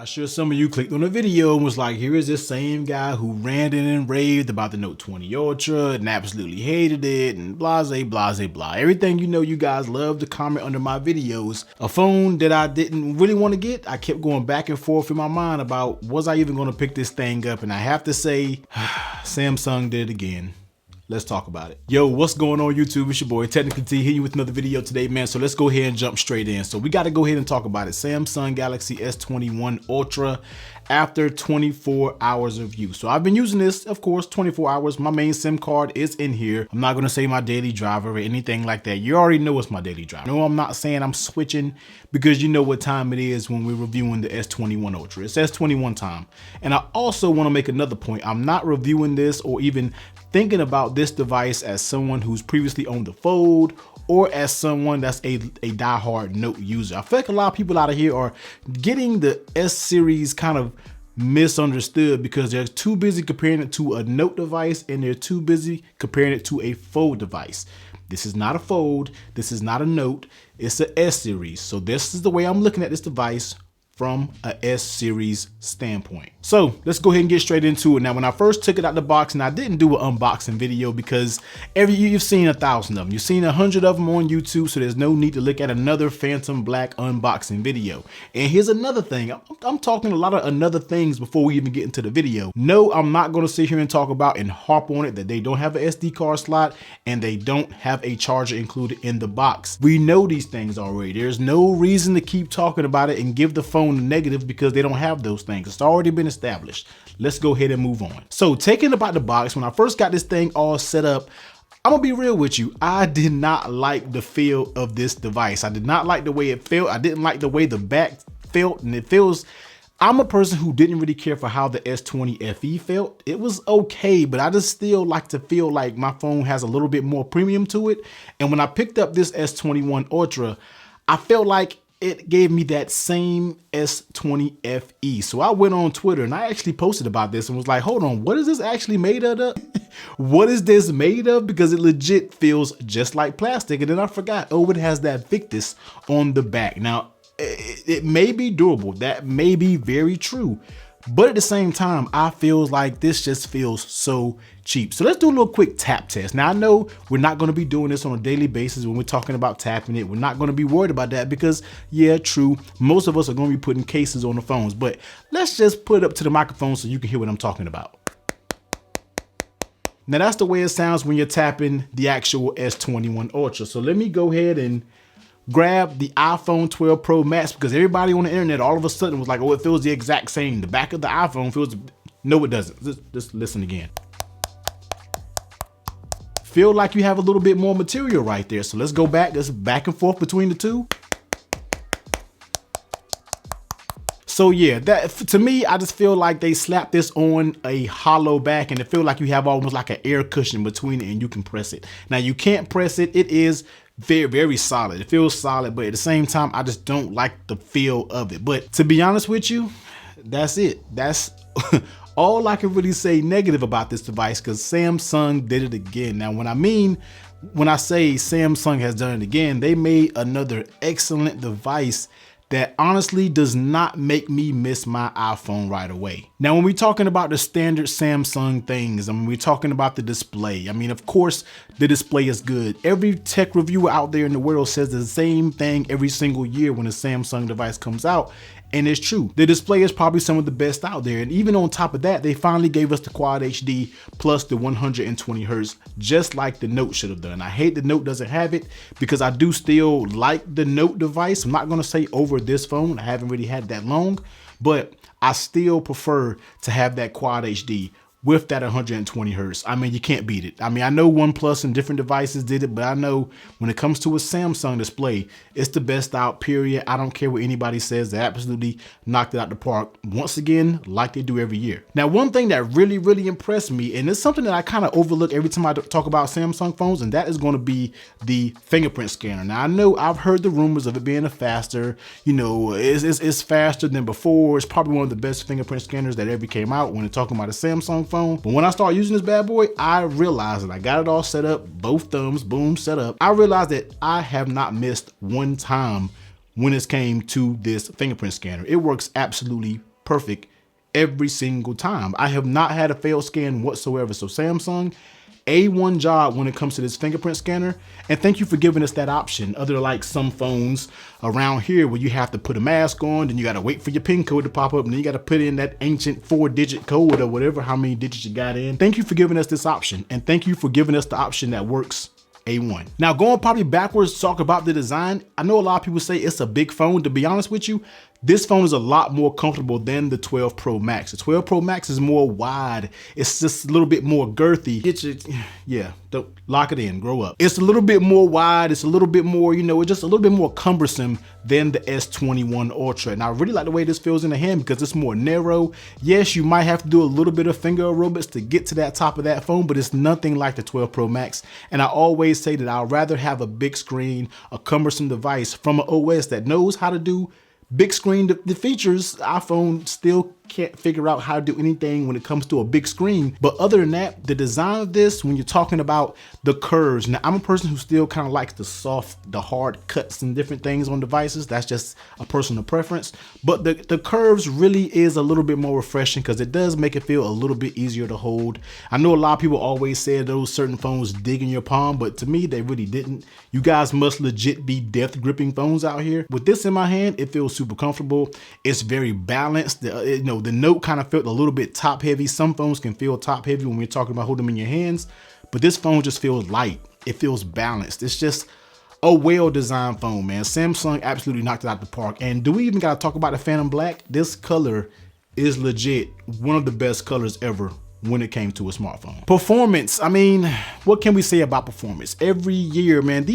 I'm sure some of you clicked on the video and was like, here is this same guy who ranted and raved about the Note 20 Ultra and absolutely hated it and blase, blase, blah. Everything you know you guys love to comment under my videos. A phone that I didn't really want to get. I kept going back and forth in my mind about, was I even going to pick this thing up? And I have to say, Samsung did it again. Let's talk about it. Yo, what's going on YouTube? It's your boy Technicallytee here with another video today, man. So let's go ahead and jump straight in. So we got to go ahead and talk about it. Samsung Galaxy S21 Ultra after 24 hours of use. So I've been using this, of course, 24 hours. My main SIM card is in here. I'm not going to say my daily driver or anything like that. You already know it's my daily driver. No, I'm not saying I'm switching because you know what time it is when we're reviewing the S21 Ultra. It's S21 time. And I also want to make another point. I'm not reviewing this or even thinking about this device as someone who's previously owned the Fold or as someone that's a diehard Note user. I feel like a lot of people out of here are getting the S series kind of misunderstood because they're too busy comparing it to a Note device and they're too busy comparing it to a Fold device. This is not a Fold, this is not a Note, it's an S series. So this is the way I'm looking at this device from a S series standpoint. So let's go ahead and get straight into it. Now, when I first took it out the box, and I didn't do an unboxing video because you've seen 1,000 of them. You've seen 100 of them on YouTube, so there's no need to look at another Phantom Black unboxing video. And here's another thing. I'm talking a lot of another things before we even get into the video. No, I'm not going to sit here and talk about and harp on it that they don't have an SD card slot and they don't have a charger included in the box. We know these things already. There's no reason to keep talking about it and give the phone a negative because they don't have those things. It's already been established. Let's go ahead and move on. So taking about the box, when I first got this thing all set up, I'm gonna be real with you. I did not like the feel of this device. I did not like the way it felt. I didn't like the way the back felt, and it feels, I'm a person who didn't really care for how the S20 FE felt. It was okay, but I just still like to feel like my phone has a little bit more premium to it. And when I picked up this S21 Ultra, I felt like it gave me that same S20 FE. So I went on Twitter and I actually posted about this and was like, hold on, what is this actually made of? What is this made of? Because it legit feels just like plastic. And then I forgot, oh, it has that thickness on the back. Now, it may be durable. That may be very true. But at the same time, I feel like this just feels so cheap. So let's do a little quick tap test. Now, I know we're not going to be doing this on a daily basis when we're talking about tapping it. We're not going to be worried about that because, yeah, true, most of us are going to be putting cases on the phones. But let's just put it up to the microphone so you can hear what I'm talking about. Now, that's the way it sounds when you're tapping the actual S21 Ultra. So let me go ahead and grab the iPhone 12 Pro Max because everybody on the internet all of a sudden was like, oh, it feels the exact same. The back of the iPhone feels, no, it doesn't. Just listen again. Feel like you have a little bit more material right there. So let's go back, just back and forth between the two. So yeah, that to me, I just feel like they slapped this on a hollow back and it feels like you have almost like an air cushion between it and you can press it. Now you can't press it. It is very, very solid. It feels solid, but at the same time, I just don't like the feel of it. But to be honest with you, that's it. That's all I can really say negative about this device because Samsung did it again. Now, when I say Samsung has done it again, they made another excellent device that honestly does not make me miss my iPhone right away. Now, when we're talking about the standard Samsung things, I mean, we're talking about the display. I mean, of course, the display is good. Every tech reviewer out there in the world says the same thing every single year when a Samsung device comes out. And it's true. The display is probably some of the best out there. And even on top of that, they finally gave us the Quad HD plus the 120 Hertz, just like the Note should have done. I hate the Note doesn't have it because I do still like the Note device. I'm not going to say over this phone. I haven't really had that long, but I still prefer to have that Quad HD with that 120 Hertz. I mean, you can't beat it. I mean, I know OnePlus and different devices did it, but I know when it comes to a Samsung display, it's the best out, period. I don't care what anybody says. They absolutely knocked it out the park once again, like they do every year. Now, one thing that really, really impressed me, and it's something that I kind of overlook every time I talk about Samsung phones, and that is going to be the fingerprint scanner. Now, I know I've heard the rumors of it being a faster, you know, it's faster than before. It's probably one of the best fingerprint scanners that ever came out when they're talking about a Samsung phone. But when I started using this bad boy, I realized that I got it all set up, both thumbs, boom, set up. I realized that I have not missed one time when it came to this fingerprint scanner. It works absolutely perfect every single time. I have not had a failed scan whatsoever. So Samsung, A1 job when it comes to this fingerprint scanner. And thank you for giving us that option. Other like some phones around here where you have to put a mask on, then you got to wait for your PIN code to pop up, and then you got to put in that ancient 4-digit code or whatever, how many digits you got in. Thank you for giving us this option. And thank you for giving us the option that works A1. Now going probably backwards, talk about the design. I know a lot of people say it's a big phone. To be honest with you, this phone is a lot more comfortable than the 12 Pro Max. The 12 Pro Max is more wide. It's just a little bit more girthy. Yeah, don't lock it in, grow up. It's a little bit more wide. It's a little bit more, you know, it's just a little bit more cumbersome than the S21 Ultra. And I really like the way this feels in the hand because it's more narrow. Yes, you might have to do a little bit of finger aerobics to get to that top of that phone, but it's nothing like the 12 Pro Max. And I always say that I'd rather have a big screen, a cumbersome device from an OS that knows how to do big screen. The features, iPhone still can't figure out how to do anything when it comes to a big screen. But other than that, the design of this, when you're talking about the curves, now I'm a person who still kind of likes the hard cuts and different things on devices. That's just a personal preference. But the curves really is a little bit more refreshing because it does make it feel a little bit easier to hold. I know a lot of people always say those certain phones dig in your palm, but to me, they really didn't. You guys must legit be death gripping phones out here. With this in my hand, it feels super comfortable. It's very balanced. The Note kind of felt a little bit top heavy. Some phones can feel top heavy when we're talking about holding them in your hands, but this phone just feels light. It feels balanced. It's just a well-designed phone, man. Samsung absolutely knocked it out the park. And do we even got to talk about the Phantom Black? This color is legit one of the best colors ever when it came to a smartphone. Performance, I mean, what can we say about performance? Every year, man,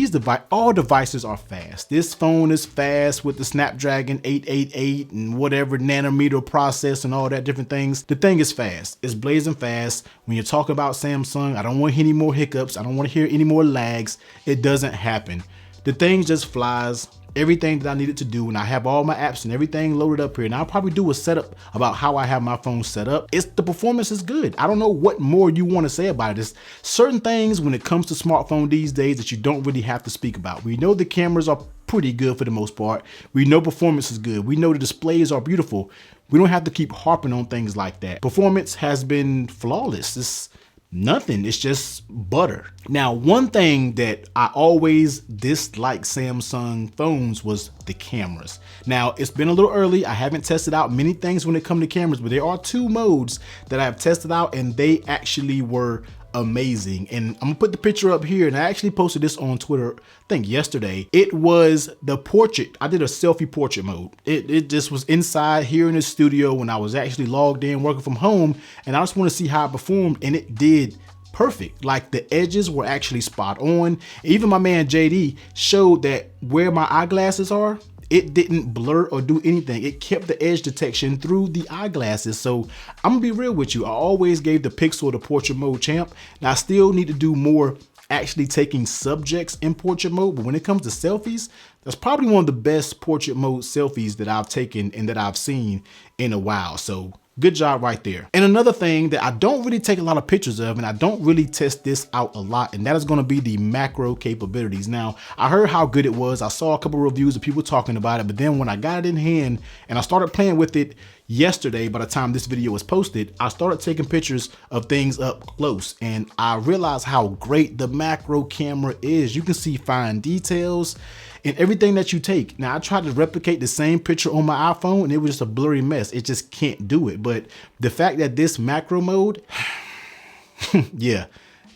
all devices are fast. This phone is fast with the Snapdragon 888 and whatever nanometer process and all that different things. The thing is fast. It's blazing fast. When you're talking about Samsung, I don't want to hear any more hiccups. I don't want to hear any more lags. It doesn't happen. The thing just flies. Everything that I needed to do, and I have all my apps and everything loaded up here. And I'll probably do a setup about how I have my phone set up. The performance is good. I don't know what more you want to say about it. There's certain things when it comes to smartphone these days that you don't really have to speak about. We know the cameras are pretty good for the most part. We know performance is good. We know the displays are beautiful. We don't have to keep harping on things like that. Performance has been flawless. It's nothing. It's just butter. Now, one thing that I always disliked Samsung phones was the cameras. Now, it's been a little early. I haven't tested out many things when it comes to cameras, but there are 2 modes that I've tested out and they actually were amazing. And I'm gonna put the picture up here, and I actually posted this on Twitter, I think yesterday. It was the portrait. I did a selfie portrait mode. It just was inside here in the studio when I was actually logged in working from home, and I just want to see how it performed, and it did perfect. Like the edges were actually spot on. Even my man JD showed that where my eyeglasses are, it didn't blur or do anything. It kept the edge detection through the eyeglasses. So I'm gonna be real with you. I always gave the Pixel the portrait mode champ. Now I still need to do more actually taking subjects in portrait mode. But when it comes to selfies, that's probably one of the best portrait mode selfies that I've taken and that I've seen in a while. So good job right there. And another thing that I don't really take a lot of pictures of, and I don't really test this out a lot, and that is going to be the macro capabilities. Now, I heard how good it was. I saw a couple of reviews of people talking about it, but then when I got it in hand and I started playing with it yesterday, by the time this video was posted, I started taking pictures of things up close, and I realized how great the macro camera is. You can see fine details in everything that you take. Now, I tried to replicate the same picture on my iPhone and it was just a blurry mess. It just can't do it. But the fact that this macro mode, yeah,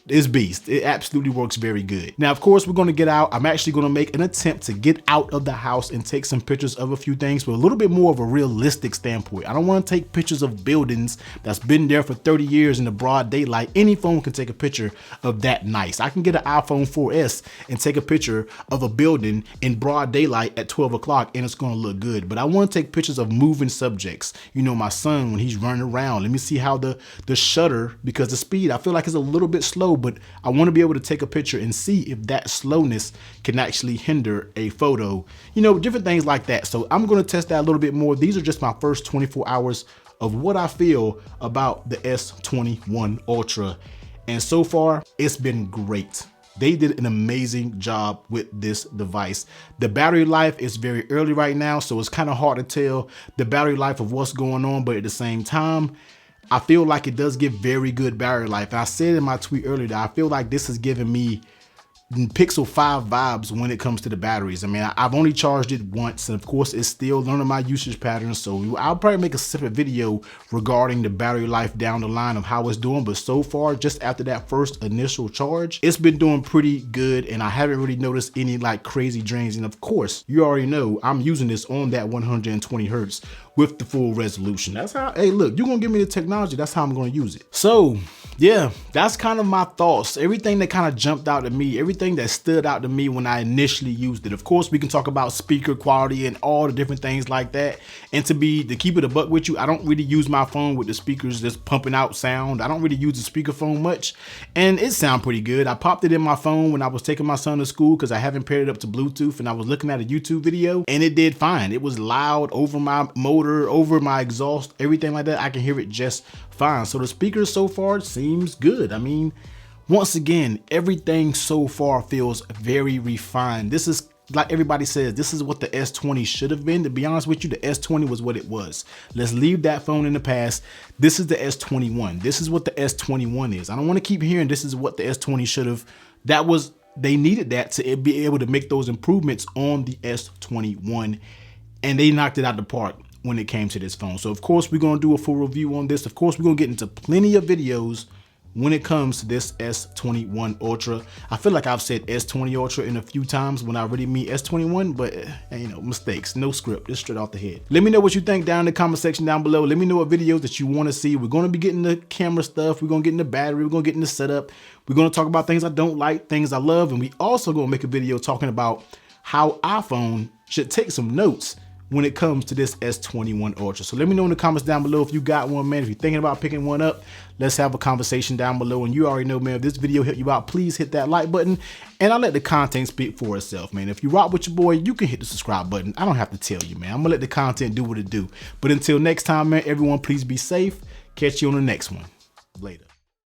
it's beast. It absolutely works very good. Now, of course, we're going to get out. I'm actually going to make an attempt to get out of the house and take some pictures of a few things, but a little bit more of a realistic standpoint. I don't want to take pictures of buildings that's been there for 30 years in the broad daylight. Any phone can take a picture of that nice. I can get an iPhone 4S and take a picture of a building in broad daylight at 12 o'clock and it's going to look good. But I want to take pictures of moving subjects. You know, my son, when he's running around, let me see how the shutter, because the speed, I feel like it's a little bit slow, but I want to be able to take a picture and see if that slowness can actually hinder a photo, you know, different things like that. So I'm going to test that a little bit more. These are just my first 24 hours of what I feel about the S21 Ultra. And so far, it's been great. They did an amazing job with this device. The battery life is very early right now, so it's kind of hard to tell the battery life of what's going on, but at the same time, I feel like it does give very good battery life. And I said in my tweet earlier that I feel like this is giving me Pixel 5 vibes when it comes to the batteries. I mean, I've only charged it once, and of course it's still learning my usage patterns, so I'll probably make a separate video regarding the battery life down the line of how it's doing. But so far, just after that first initial charge, it's been doing pretty good, and I haven't really noticed any like crazy drains. And of course, you already know I'm using this on that 120 hertz with the full resolution. That's how, hey look, you're gonna give me the technology, that's how I'm gonna use it. So yeah, that's kind of my thoughts. Everything that kind of jumped out at me, everything that stood out to me when I initially used it. Of course, we can talk about speaker quality and all the different things like that. And to keep it a buck with you, I don't really use my phone with the speakers just pumping out sound. I don't really use the speakerphone much, and it sounds pretty good. I popped it in my phone when I was taking my son to school because I haven't paired it up to Bluetooth, and I was looking at a YouTube video, and it did fine. It was loud over my motor, over my exhaust, everything like that. I can hear it just fine. So the speakers so far seems good. I mean, once again, everything so far feels very refined. This is, like everybody says, this is what the S20 should have been. To be honest with you, the S20 was what it was. Let's leave that phone in the past. This is the S21. This is what the S21 is. I don't want to keep hearing this is what the S20 should have. They needed that to be able to make those improvements on the S21, and they knocked it out the park when it came to this phone. So of course, we're going to do a full review on this. Of course, we're going to get into plenty of videos when it comes to this S21 Ultra. I feel like I've said S20 Ultra in a few times when I really mean S21, but you know, mistakes, no script, just straight off the head. Let me know what you think down in the comment section down below. Let me know what videos that you want to see. We're going to be getting the camera stuff. We're going to get in the battery. We're going to get in the setup. We're going to talk about things I don't like, things I love. And we also going to make a video talking about how iPhone should take some notes when it comes to this S21 Ultra. So let me know in the comments down below if you got one, man. If you're thinking about picking one up, let's have a conversation down below. And you already know, man, if this video helped you out, please hit that like button, and I'll let the content speak for itself, man. If you rock with your boy, you can hit the subscribe button. I don't have to tell you, man. I'm gonna let the content do what it do. But until next time, man, everyone, please be safe. Catch you on the next one. Later.